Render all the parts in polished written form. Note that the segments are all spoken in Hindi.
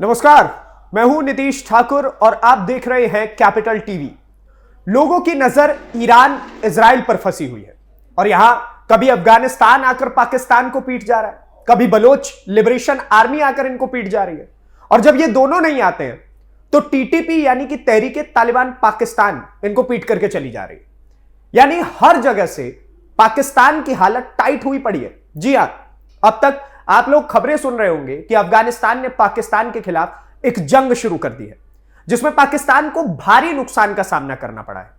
नमस्कार, मैं हूं नीतीश ठाकुर और आप देख रहे हैं कैपिटल टीवी। लोगों की नजर ईरान इजराइल पर फंसी हुई है और यहां कभी अफगानिस्तान आकर पाकिस्तान को पीट जा रहा है, कभी बलोच लिबरेशन आर्मी आकर इनको पीट जा रही है। और जब ये दोनों नहीं आते हैं तो टीटीपी यानी कि तहरीके तालिबान पाकिस्तान इनको पीट करके चली जा रही है। यानी हर जगह से पाकिस्तान की हालत टाइट हुई पड़ी है। जी हां, अब तक आप लोग खबरें सुन रहे होंगे कि अफगानिस्तान ने पाकिस्तान के खिलाफ एक जंग शुरू कर दी है जिसमें पाकिस्तान को भारी नुकसान का सामना करना पड़ा है।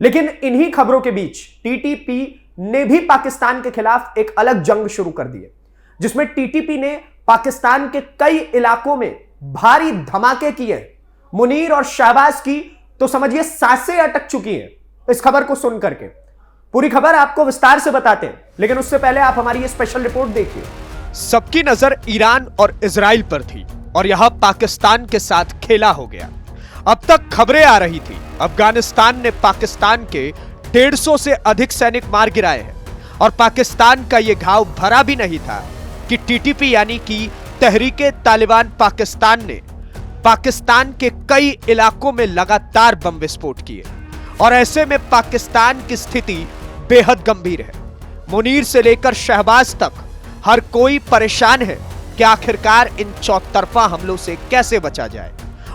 लेकिन इन्हीं खबरों के बीच टीटीपी ने भी पाकिस्तान के खिलाफ एक अलग जंग शुरू कर दी है जिसमें टीटीपी ने पाकिस्तान के कई इलाकों में भारी धमाके किए। मुनीर और शहबाज की तो समझिए सांसें अटक चुकी हैं इस खबर को सुन करके। पूरी खबर आपको विस्तार से बताते हैं, लेकिन उससे पहले आप हमारी ये स्पेशल रिपोर्ट देखिए। सबकी नजर ईरान और इजराइल पर थी और यहां पाकिस्तान के साथ खेला हो गया। अब तक खबरें आ रही थी अफगानिस्तान ने पाकिस्तान के 150 से अधिक सैनिक मार गिराए हैं और पाकिस्तान का यह घाव भरा भी नहीं था कि टीटीपी यानी कि तहरीके तालिबान पाकिस्तान ने पाकिस्तान के कई इलाकों में लगातार बम विस्फोट किए और ऐसे में पाकिस्तान की स्थिति बेहद गंभीर है। मुनीर से लेकर शहबाज तक हर कोई परेशान है कि आखिरकार इन चौतरफा हमलों से कैसे बचा जाए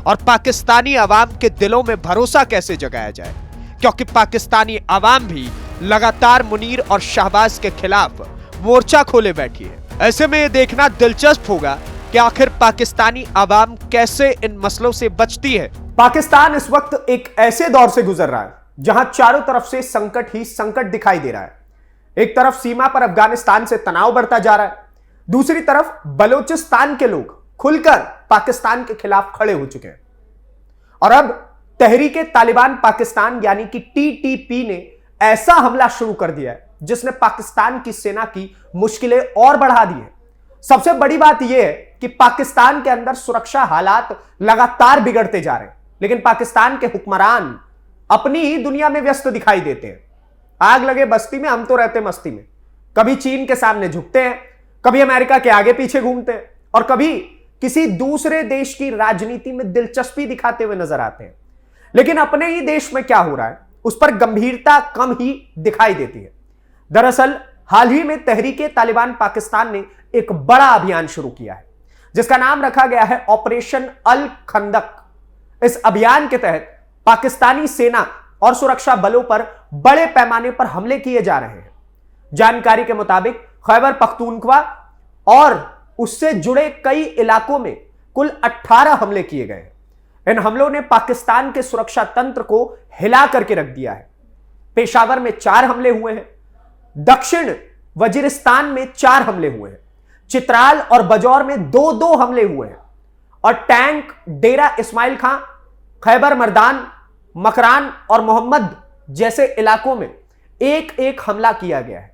और पाकिस्तानी आवाम के दिलों में भरोसा कैसे जगाया जाए, क्योंकि पाकिस्तानी आवाम भी लगातार मुनीर और शहबाज के खिलाफ मोर्चा खोले बैठी है। ऐसे में यह देखना दिलचस्प होगा कि आखिर पाकिस्तानी आवाम कैसे इन मसलों से बचती है। पाकिस्तान इस वक्त एक ऐसे दौर से गुजर रहा है जहां चारों तरफ से संकट ही संकट दिखाई दे रहा है। एक तरफ सीमा पर अफगानिस्तान से तनाव बढ़ता जा रहा है, दूसरी तरफ बलोचिस्तान के लोग खुलकर पाकिस्तान के खिलाफ खड़े हो चुके हैं और अब तहरीके तालिबान पाकिस्तान यानी कि टीटीपी ने ऐसा हमला शुरू कर दिया है जिसने पाकिस्तान की सेना की मुश्किलें और बढ़ा दी है। सबसे बड़ी बात यह है कि पाकिस्तान के अंदर सुरक्षा हालात लगातार बिगड़ते जा रहे हैं, लेकिन पाकिस्तान के हुक्मरान अपनी ही दुनिया में व्यस्त दिखाई देते हैं। आग लगे बस्ती में हम तो रहते मस्ती में। कभी चीन के सामने झुकते हैं, कभी अमेरिका के आगे पीछे घूमते हैं और कभी किसी दूसरे देश की राजनीति में दिलचस्पी दिखाते हुए नजर आते हैं। लेकिन अपने ही देश में क्या हो रहा है उस पर गंभीरता कम ही दिखाई देती है। दरअसल हाल ही में तहरीके तालिबान पाकिस्तान ने एक बड़ा अभियान शुरू किया है जिसका नाम रखा गया है ऑपरेशन अल खंदक। इस अभियान के तहत पाकिस्तानी सेना और सुरक्षा बलों पर बड़े पैमाने पर हमले किए जा रहे हैं। जानकारी के मुताबिक खैबर पख्तूनख्वा और उससे जुड़े कई इलाकों में कुल 18 हमले किए गए। इन हमलों ने पाकिस्तान के सुरक्षा तंत्र को हिला करके रख दिया है। पेशावर में 4 हमले हुए हैं, दक्षिण वजीरिस्तान में 4 हमले हुए हैं, चित्राल और बजौर में 2-2 हमले हुए हैं और टैंक, डेरा इस्माइल खां, खैबर मर्दान, मकरान और मोहम्मद जैसे इलाकों में एक हमला किया गया है।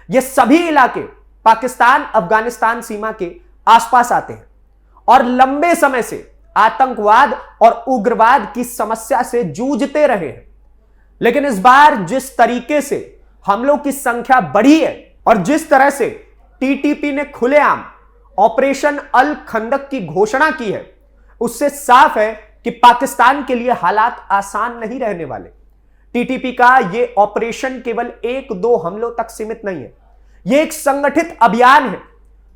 ये सभी इलाके पाकिस्तान अफगानिस्तान सीमा के आसपास आते हैं और लंबे समय से आतंकवाद और उग्रवाद की समस्या से जूझते रहे हैं। लेकिन इस बार जिस तरीके से हमलों की संख्या बढ़ी है और जिस तरह से टीटीपी ने खुलेआम ऑपरेशन अल खंदक की घोषणा की है, उससे साफ है कि पाकिस्तान के लिए हालात आसान नहीं रहने वाले। टीटीपी का यह ऑपरेशन केवल 1-2 हमलों तक सीमित नहीं है, यह एक संगठित अभियान है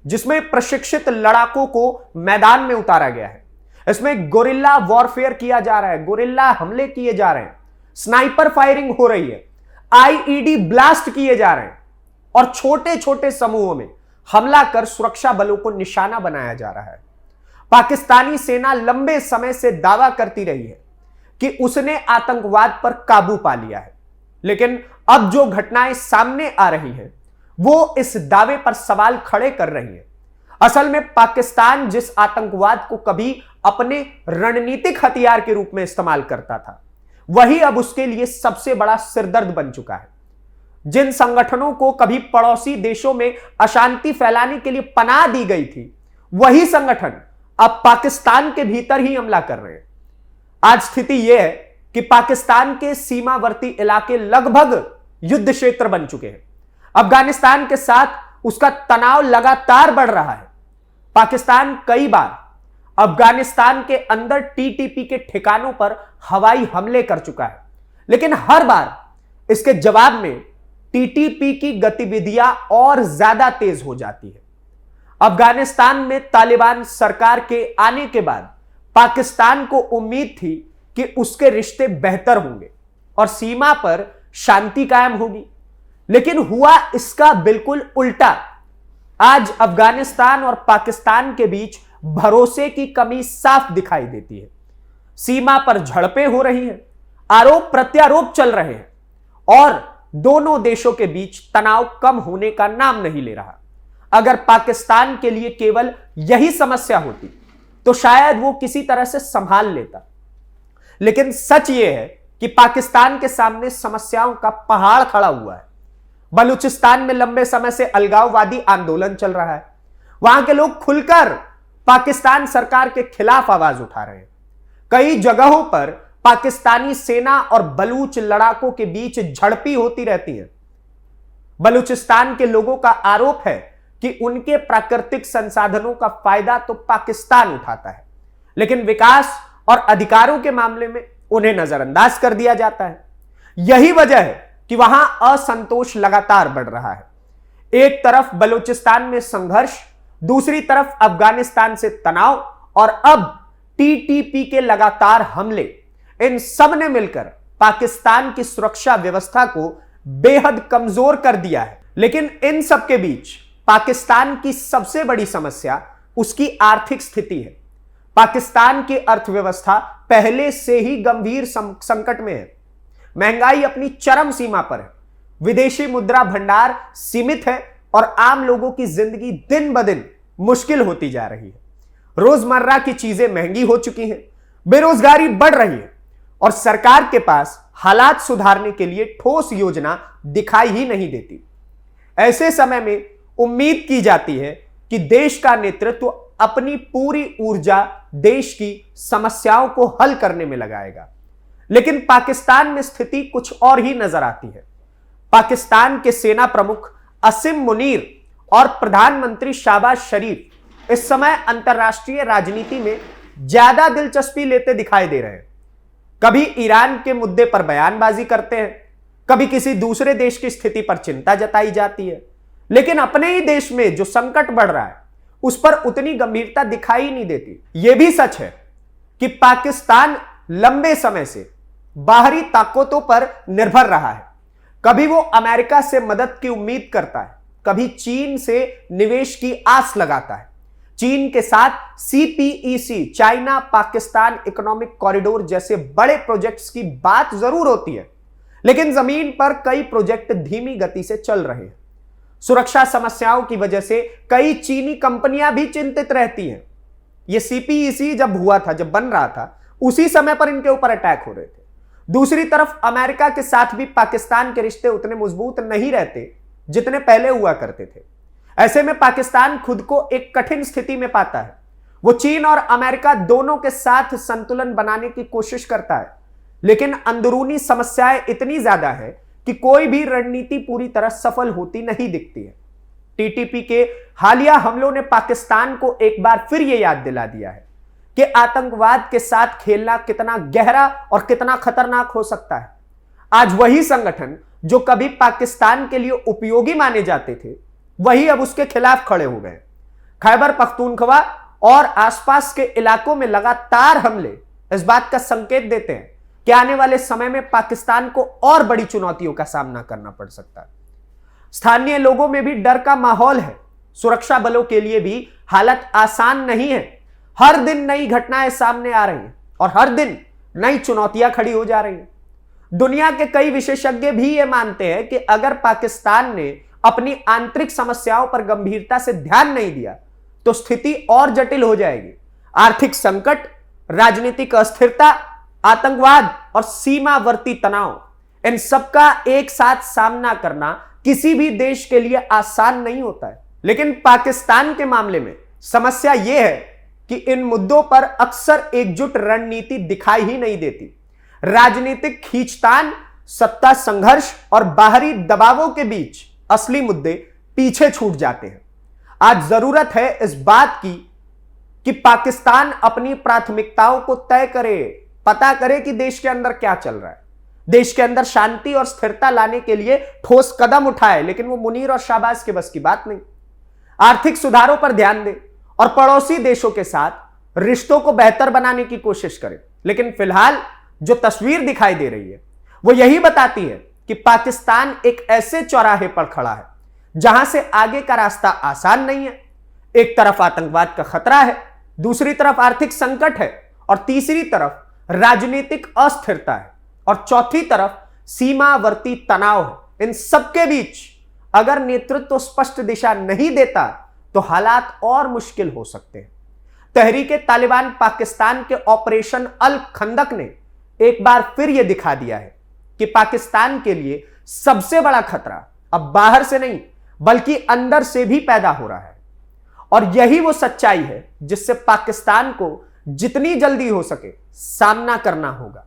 जिसमें प्रशिक्षित लड़ाकों को मैदान में उतारा गया है। इसमें गोरिल्ला वॉरफेयर किया जा रहा है, गोरिल्ला हमले किए जा रहे हैं, स्नाइपर फायरिंग हो रही है, आईईडी ब्लास्ट किए जा रहे हैं और छोटे छोटे समूहों में हमला कर सुरक्षा बलों को निशाना बनाया जा रहा है। पाकिस्तानी सेना लंबे समय से दावा करती रही है कि उसने आतंकवाद पर काबू पा लिया है, लेकिन अब जो घटनाएं सामने आ रही हैं वो इस दावे पर सवाल खड़े कर रही हैं। असल में पाकिस्तान जिस आतंकवाद को कभी अपने रणनीतिक हथियार के रूप में इस्तेमाल करता था, वही अब उसके लिए सबसे बड़ा सिरदर्द बन चुका है। जिन संगठनों को कभी पड़ोसी देशों में अशांति फैलाने के लिए पनाह दी गई थी, वही संगठन अब पाकिस्तान के भीतर ही हमला कर रहे हैं। आज स्थिति यह है कि पाकिस्तान के सीमावर्ती इलाके लगभग युद्ध क्षेत्र बन चुके हैं। अफगानिस्तान के साथ उसका तनाव लगातार बढ़ रहा है। पाकिस्तान कई बार अफगानिस्तान के अंदर टीटीपी के ठिकानों पर हवाई हमले कर चुका है, लेकिन हर बार इसके जवाब में टीटीपी की गतिविधियां और ज्यादा तेज हो जाती है। अफगानिस्तान में तालिबान सरकार के आने के बाद पाकिस्तान को उम्मीद थी कि उसके रिश्ते बेहतर होंगे और सीमा पर शांति कायम होगी, लेकिन हुआ इसका बिल्कुल उल्टा। आज अफगानिस्तान और पाकिस्तान के बीच भरोसे की कमी साफ दिखाई देती है। सीमा पर झड़पें हो रही हैं, आरोप प्रत्यारोप चल रहे हैं और दोनों देशों के बीच तनाव कम होने का नाम नहीं ले रहा। अगर पाकिस्तान के लिए केवल यही समस्या होती तो शायद वो किसी तरह से संभाल लेता, लेकिन सच ये है कि पाकिस्तान के सामने समस्याओं का पहाड़ खड़ा हुआ है। बलूचिस्तान में लंबे समय से अलगाववादी आंदोलन चल रहा है। वहां के लोग खुलकर पाकिस्तान सरकार के खिलाफ आवाज उठा रहे हैं। कई जगहों पर पाकिस्तानी सेना और बलूच लड़ाकों के बीच झड़पें होती रहती हैं। बलूचिस्तान के लोगों का आरोप है कि उनके प्राकृतिक संसाधनों का फायदा तो पाकिस्तान उठाता है, लेकिन विकास और अधिकारों के मामले में उन्हें नजरअंदाज कर दिया जाता है। यही वजह है कि वहां असंतोष लगातार बढ़ रहा है। एक तरफ बलूचिस्तान में संघर्ष, दूसरी तरफ अफगानिस्तान से तनाव और अब टीटीपी के लगातार हमले, इन सब ने मिलकर पाकिस्तान की सुरक्षा व्यवस्था को बेहद कमजोर कर दिया है। लेकिन इन सब के बीच पाकिस्तान की सबसे बड़ी समस्या उसकी आर्थिक स्थिति है। पाकिस्तान की अर्थव्यवस्था पहले से ही गंभीर संकट में है। महंगाई अपनी चरम सीमा पर है, विदेशी मुद्रा भंडार सीमित है और आम लोगों की जिंदगी दिन ब दिन मुश्किल होती जा रही है। रोजमर्रा की चीजें महंगी हो चुकी हैं, बेरोजगारी बढ़ रही है और सरकार के पास हालात सुधारने के लिए ठोस योजना दिखाई ही नहीं देती। ऐसे समय में उम्मीद की जाती है कि देश का नेतृत्व अपनी पूरी ऊर्जा देश की समस्याओं को हल करने में लगाएगा, लेकिन पाकिस्तान में स्थिति कुछ और ही नजर आती है। पाकिस्तान के सेना प्रमुख असीम मुनीर और प्रधानमंत्री शहबाज शरीफ इस समय अंतर्राष्ट्रीय राजनीति में ज्यादा दिलचस्पी लेते दिखाई दे रहे हैं। कभी ईरान के मुद्दे पर बयानबाजी करते हैं, कभी किसी दूसरे देश की स्थिति पर चिंता जताई जाती है, लेकिन अपने ही देश में जो संकट बढ़ रहा है उस पर उतनी गंभीरता दिखाई नहीं देती। यह भी सच है कि पाकिस्तान लंबे समय से बाहरी ताकतों पर निर्भर रहा है। कभी वो अमेरिका से मदद की उम्मीद करता है, कभी चीन से निवेश की आस लगाता है। चीन के साथ CPEC, China Pakistan economic corridor जैसे बड़े प्रोजेक्ट्स की बात जरूर होती है, लेकिन जमीन पर कई प्रोजेक्ट धीमी गति से चल रहे हैं। सुरक्षा समस्याओं की वजह से कई चीनी कंपनियां भी चिंतित रहती हैं। यह सीपीईसी जब हुआ था, जब बन रहा था, उसी समय पर इनके ऊपर अटैक हो रहे थे। दूसरी तरफ अमेरिका के साथ भी पाकिस्तान के रिश्ते उतने मजबूत नहीं रहते जितने पहले हुआ करते थे। ऐसे में पाकिस्तान खुद को एक कठिन स्थिति में पाता है। वो चीन और अमेरिका दोनों के साथ संतुलन बनाने की कोशिश करता है, लेकिन अंदरूनी समस्याएं इतनी ज्यादा है कि कोई भी रणनीति पूरी तरह सफल होती नहीं दिखती है। टीटीपी के हालिया हमलों ने पाकिस्तान को एक बार फिर यह याद दिला दिया है कि आतंकवाद के साथ खेलना कितना गहरा और कितना खतरनाक हो सकता है। आज वही संगठन जो कभी पाकिस्तान के लिए उपयोगी माने जाते थे, वही अब उसके खिलाफ खड़े हो गए। खैबर पख्तूनख्वा और आसपास के इलाकों में लगातार हमले इस बात का संकेत देते हैं कि आने वाले समय में पाकिस्तान को और बड़ी चुनौतियों का सामना करना पड़ सकता है। स्थानीय लोगों में भी डर का माहौल है। सुरक्षा बलों के लिए भी हालत आसान नहीं है। हर दिन नई घटनाएं सामने आ रही हैं और हर दिन नई चुनौतियां खड़ी हो जा रही हैं। दुनिया के कई विशेषज्ञ भी यह मानते हैं कि अगर पाकिस्तान ने अपनी आंतरिक समस्याओं पर गंभीरता से ध्यान नहीं दिया तो स्थिति और जटिल हो जाएगी। आर्थिक संकट, राजनीतिक अस्थिरता, आतंकवाद और सीमावर्ती तनाव, इन सबका एक साथ सामना करना किसी भी देश के लिए आसान नहीं होता है। लेकिन पाकिस्तान के मामले में समस्या यह है कि इन मुद्दों पर अक्सर एकजुट रणनीति दिखाई ही नहीं देती। राजनीतिक खींचतान, सत्ता संघर्ष और बाहरी दबावों के बीच असली मुद्दे पीछे छूट जाते हैं। आज जरूरत है इस बात की कि पाकिस्तान अपनी प्राथमिकताओं को तय करे, पता करे कि देश के अंदर क्या चल रहा है, देश के अंदर शांति और स्थिरता लाने के लिए ठोस कदम उठाए। लेकिन वो मुनीर और शाहबाज के बस की बात नहीं। आर्थिक सुधारों पर ध्यान दे और पड़ोसी देशों के साथ रिश्तों को बेहतर बनाने की कोशिश करे। लेकिन फिलहाल जो तस्वीर दिखाई दे रही है वो यही बताती है कि पाकिस्तान एक ऐसे चौराहे पर खड़ा है जहां से आगे का रास्ता आसान नहीं है। एक तरफ आतंकवाद का खतरा है, दूसरी तरफ आर्थिक संकट है, और तीसरी तरफ राजनीतिक अस्थिरता है, और चौथी तरफ सीमावर्ती तनाव है। इन सबके बीच अगर नेतृत्व स्पष्ट दिशा नहीं देता तो हालात और मुश्किल हो सकते हैं। तहरीके तालिबान पाकिस्तान के ऑपरेशन अल खंदक ने एक बार फिर यह दिखा दिया है कि पाकिस्तान के लिए सबसे बड़ा खतरा अब बाहर से नहीं बल्कि अंदर से भी पैदा हो रहा है। और यही वो सच्चाई है जिससे पाकिस्तान को जितनी जल्दी हो सके सामना करना होगा।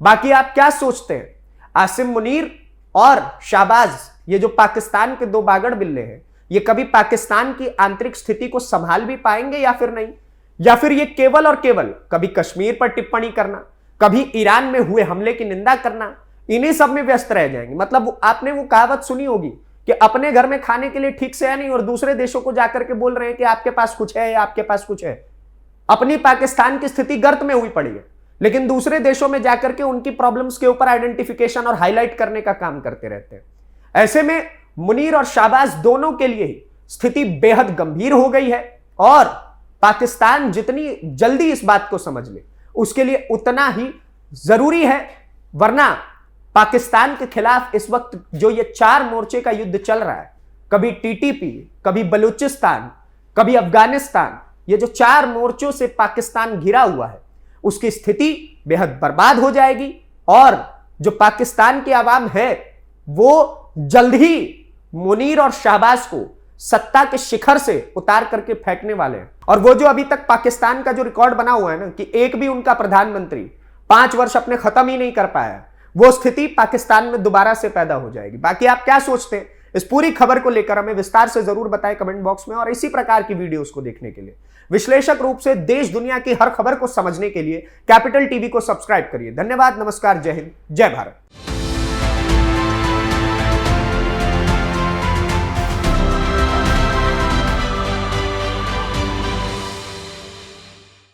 बाकी आप क्या सोचते हैं? आसिम मुनीर और शाहबाज, ये जो पाकिस्तान के दो बागड़ बिल्ले हैं, ये कभी पाकिस्तान की आंतरिक स्थिति को संभाल भी पाएंगे या फिर नहीं? या फिर ये केवल और केवल कभी कश्मीर पर टिप्पणी करना, कभी ईरान में हुए हमले की निंदा करना, इन्हीं सब में व्यस्त रह जाएंगे? मतलब आपने वो कहावत सुनी होगी कि अपने घर में खाने के लिए ठीक से है नहीं और दूसरे देशों को जाकर के बोल रहे हैं कि आपके पास कुछ है या आपके पास कुछ है। अपनी पाकिस्तान की स्थिति गर्त में हुई पड़ी है, लेकिन दूसरे देशों में जाकर के उनकी प्रॉब्लम्स के ऊपर आइडेंटिफिकेशन और हाईलाइट करने का काम करते रहते हैं। ऐसे में मुनीर और शाहबाज दोनों के लिए ही स्थिति बेहद गंभीर हो गई है, और पाकिस्तान जितनी जल्दी इस बात को समझ ले उसके लिए उतना ही जरूरी है। वरना पाकिस्तान के खिलाफ इस वक्त जो ये 4 मोर्चे का युद्ध चल रहा है, कभी टीटीपी, कभी बलूचिस्तान, कभी अफगानिस्तान, ये जो 4 मोर्चों से पाकिस्तान घिरा हुआ है, उसकी स्थिति बेहद बर्बाद हो जाएगी। और जो पाकिस्तान की आवाम है वो जल्द ही मुनीर और शाहबाज को सत्ता के शिखर से उतार करके फेंकने वाले हैं। और वो जो अभी तक पाकिस्तान का जो रिकॉर्ड बना हुआ है ना कि एक भी उनका प्रधानमंत्री 5 वर्ष अपने खत्म ही नहीं कर पाया, वो स्थिति पाकिस्तान में दोबारा से पैदा हो जाएगी। बाकी आप क्या सोचते हैं इस पूरी खबर को लेकर हमें विस्तार से जरूर बताएं कमेंट बॉक्स में। और इसी प्रकार की वीडियोस को देखने के लिए, विश्लेषक रूप से देश दुनिया की हर खबर को समझने के लिए कैपिटल टीवी को सब्सक्राइब करिए। धन्यवाद, नमस्कार, जय हिंद, जय भारत।